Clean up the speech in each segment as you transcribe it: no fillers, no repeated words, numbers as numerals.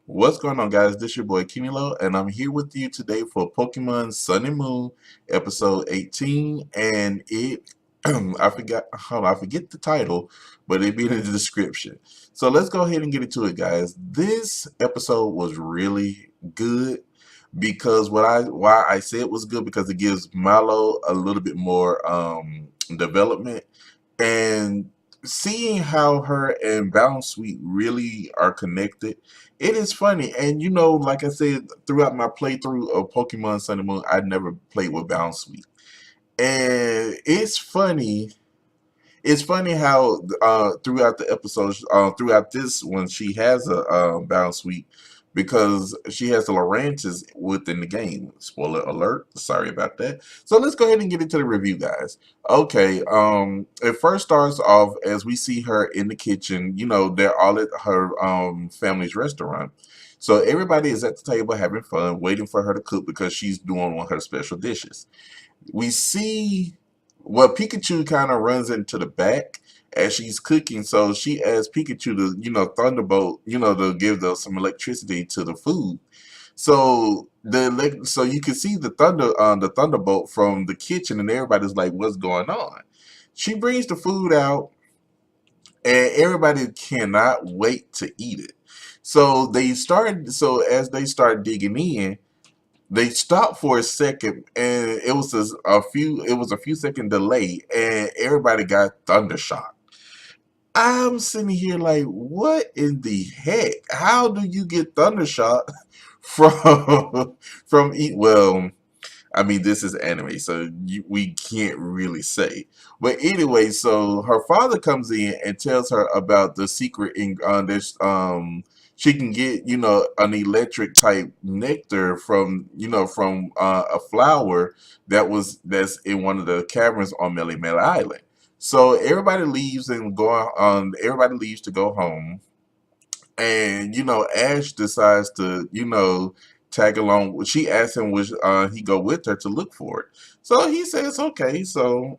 What's going on, guys? This your boy Kenilo, and I'm here with you today for Pokemon Sun and Moon, episode 18. And I forgot, I forget the title, but it be in the description. So let's go ahead and get into it, guys. This episode was really good because why I say it was good because it gives Mallow a little bit more development and seeing how her and Bounce Sweet really are connected, it is funny. And like I said, throughout my playthrough of Pokemon Sun and Moon, I never played with Bounce Sweet. And it's funny how throughout the episodes, throughout this one, she has a bounce sweep because she has the Lorantis within the game. Spoiler alert! Sorry about that. So let's go ahead and get into the review, guys. Okay, it first starts off as we see her in the kitchen. They're all at her family's restaurant. So everybody is at the table having fun, waiting for her to cook because she's doing one of her special dishes. We see Pikachu kind of runs into the back as she's cooking, so she asks Pikachu to, thunderbolt, to give some electricity to the food. So so you can see the thunderbolt from the kitchen, and everybody's like, "What's going on?" She brings the food out, and everybody cannot wait to eat it. So as they start digging in, they stopped for a second, and it was a few second delay, and everybody got thundershock. I'm sitting here like, what in the heck? How do you get thundershock from well, I mean, this is anime, so we can't really say. But anyway, so her father comes in and tells her about the secret in this. She can get an electric type nectar from a flower that's in one of the caverns on Melly Mel Island. So everybody leaves to go home, and Ash decides to tag along. She asks him would he go with her to look for it. So he says okay. So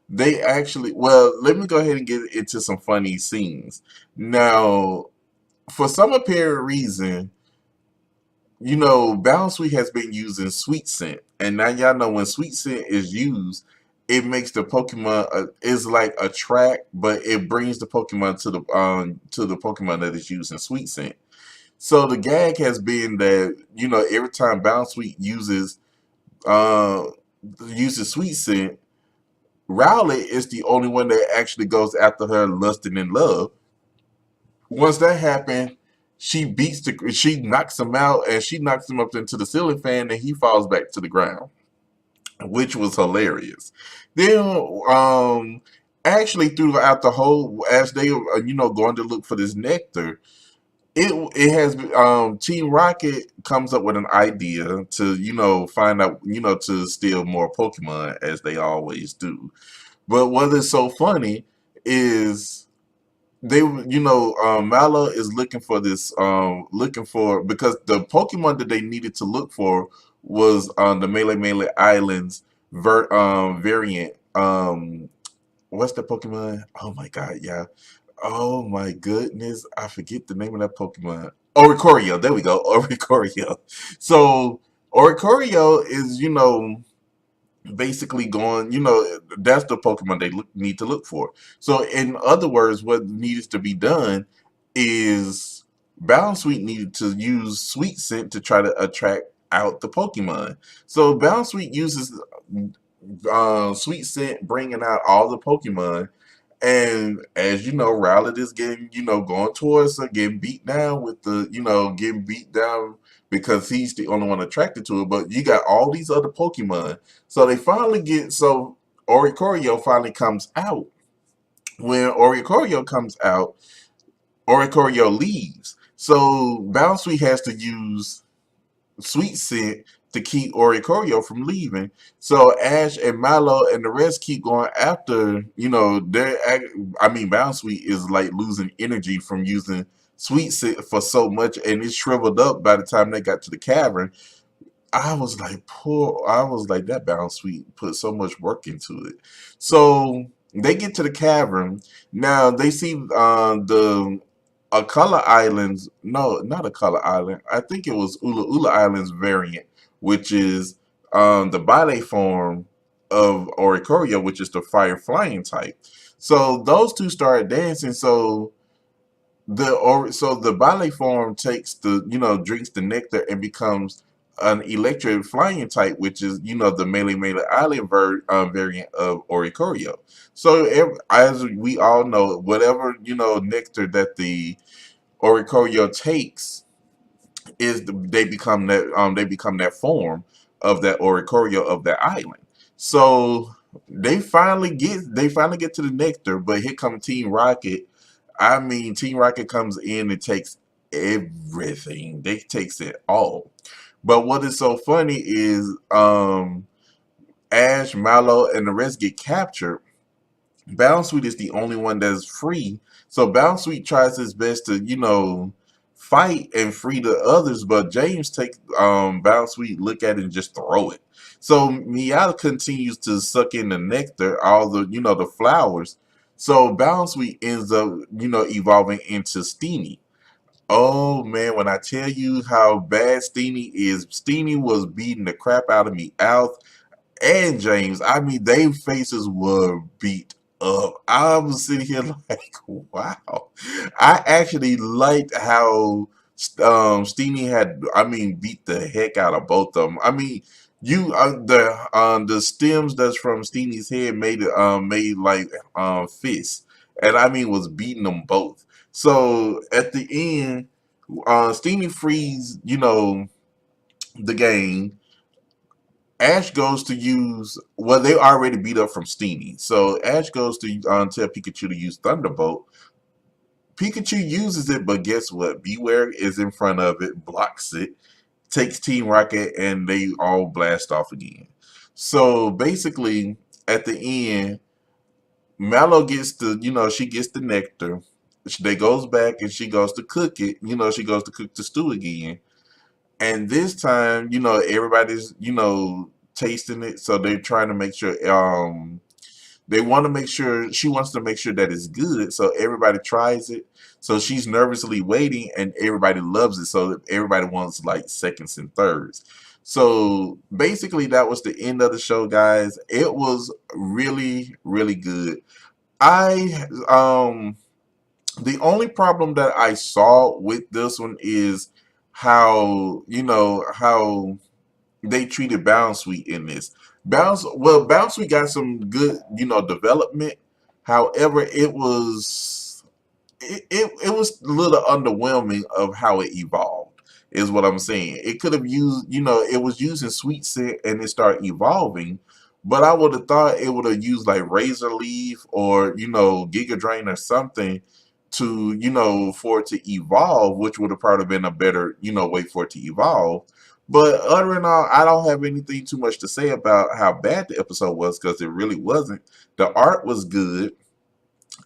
they actually, well, let me go ahead and get into some funny scenes. Now, for some apparent reason, Bounce Sweet has been using Sweet Scent, and now y'all know when Sweet Scent is used, it makes the Pokemon is like a track, but it brings the Pokemon to the Pokemon that is using Sweet Scent. So the gag has been that every time Bounce Sweet uh uses Sweet Scent, Rowlet is the only one that actually goes after her, lusting in love. Once that happens, she knocks him out, and she knocks him up into the ceiling fan, and he falls back to the ground, which was hilarious. Then, actually, throughout the whole, as they going to look for this nectar, it has Team Rocket comes up with an idea to find out to steal more Pokemon as they always do. But what is so funny is Mallow is looking for this looking for because the Pokemon that they needed to look for was on the Melee Islands variant. What's the Pokemon? Oh my god, yeah. Oh my goodness, I forget the name of that Pokemon. Oricorio, there we go. Oricorio. So Oricorio is basically going, that's the Pokemon they need to look for. So, in other words, what needs to be done is Bounsweet needed to use Sweet Scent to try to attract out the Pokemon. So, Bounsweet uses Sweet Scent, bringing out all the Pokemon. And as you know, Rowlet is getting, going towards her, getting beat down with getting beat down because he's the only one attracted to it. But you got all these other Pokemon. So Oricorio finally comes out. When Oricorio comes out, Oricorio leaves. So Bounsweet has to use Sweet Scent to keep Oricorio from leaving. So Ash and Mallow and the rest keep going after, I mean, Bounsweet is like losing energy from using Sweet Scent for so much, and it shriveled up by the time they got to the cavern. I was like, that Bounsweet put so much work into it. So they get to the cavern. Now they see the a Color Islands, no, not a Color Island. I think it was Ula Ula Islands variant, which is the ballet form of Oricorio, which is the fire flying type. So those two started dancing. So the ballet form takes the drinks the nectar and becomes an electric flying type, which is the Mele Mele Island variant of Oricorio. So as we all know, whatever nectar that the Oricorio takes they become that form of that Oricorio of that island. So they finally get to the nectar, but here comes Team Rocket. I mean, Team Rocket comes in and takes everything. They takes it all. But what is so funny is Ash, Mallow, and the rest get captured. Bound Sweet is the only one that's free. So Bound Sweet tries his best to, fight and free the others, but James takes Bound Sweet, look at it and just throw it. So Miata continues to suck in the nectar, all the the flowers. So Bound Sweet ends up, evolving into Steenie. Oh man, when I tell you how bad Steenie is, Steenie was beating the crap out of me out and James. I mean, their faces were beat up. I was sitting here like, wow. I actually liked how Steenie had, I mean, beat the heck out of both of them. I mean, the stems that's from Steenie's head made like fists, and I mean was beating them both. So at the end, Steenie frees the game. Ash goes to use, well, they already beat up from Steenie. So Ash goes to tell Pikachu to use Thunderbolt. Pikachu uses it, but guess what? Beware is in front of it, blocks it, takes Team Rocket, and they all blast off again. So basically, at the end, Mallow gets she gets the nectar. They goes back and she goes to cook it. She goes to cook the stew again. And this time, everybody's, tasting it. So they're trying to make sure, they want to make sure, she wants to make sure that it's good. So everybody tries it. So she's nervously waiting and everybody loves it. So everybody wants like seconds and thirds. So basically that was the end of the show, guys. It was really, really good. I, the only problem that I saw with this one is how they treated Bounce Sweet in this. Bounce Sweet got some good, development. However, it was a little underwhelming of how it evolved, is what I'm saying. It could have used, it was using Sweet Scent and it started evolving, but I would have thought it would have used like Razor Leaf or, Giga Drain or something to, for it to evolve, which would have probably been a better, way for it to evolve. But other than all, I don't have anything too much to say about how bad the episode was because it really wasn't. The art was good.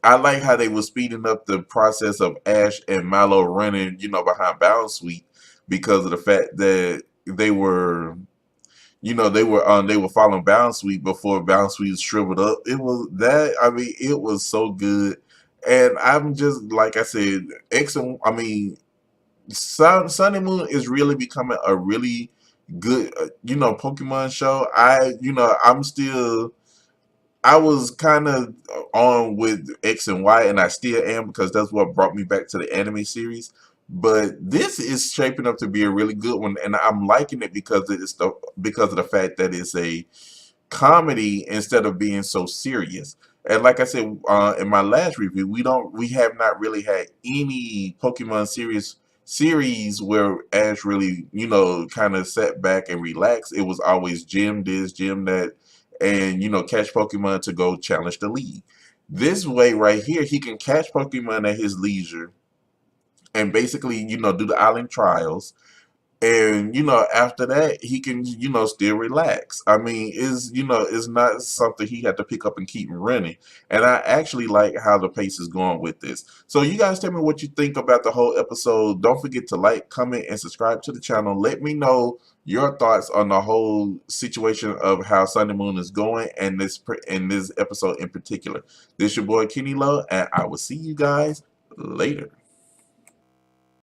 I like how they were speeding up the process of Ash and Mallow running, behind Bound Sweet because of the fact that they were following Bound Sweet before Bound Sweet shriveled up. It was that I mean, it was so good. And I'm just like I said, X and I mean Sun and Moon is really becoming a really good Pokemon show. I was kind of on with X and Y, and I still am because that's what brought me back to the anime series. But this is shaping up to be a really good one, and I'm liking it because of the fact that it's a comedy instead of being so serious. And like I said in my last review, we have not really had any Pokemon series where Ash really kind of sat back and relaxed. It was always gym this, gym that, and catch Pokemon to go challenge the league. This way right here, he can catch Pokemon at his leisure and basically do the island trials, and after that he can still relax. I mean, it's not something he had to pick up and keep running. And I actually like how the pace is going with this. So you guys tell me what you think about the whole episode. Don't forget to like, comment, and subscribe to the channel. Let me know your thoughts on the whole situation of how Sun and Moon is going and this episode in particular. This your boy Kenny Low, and I will see you guys later.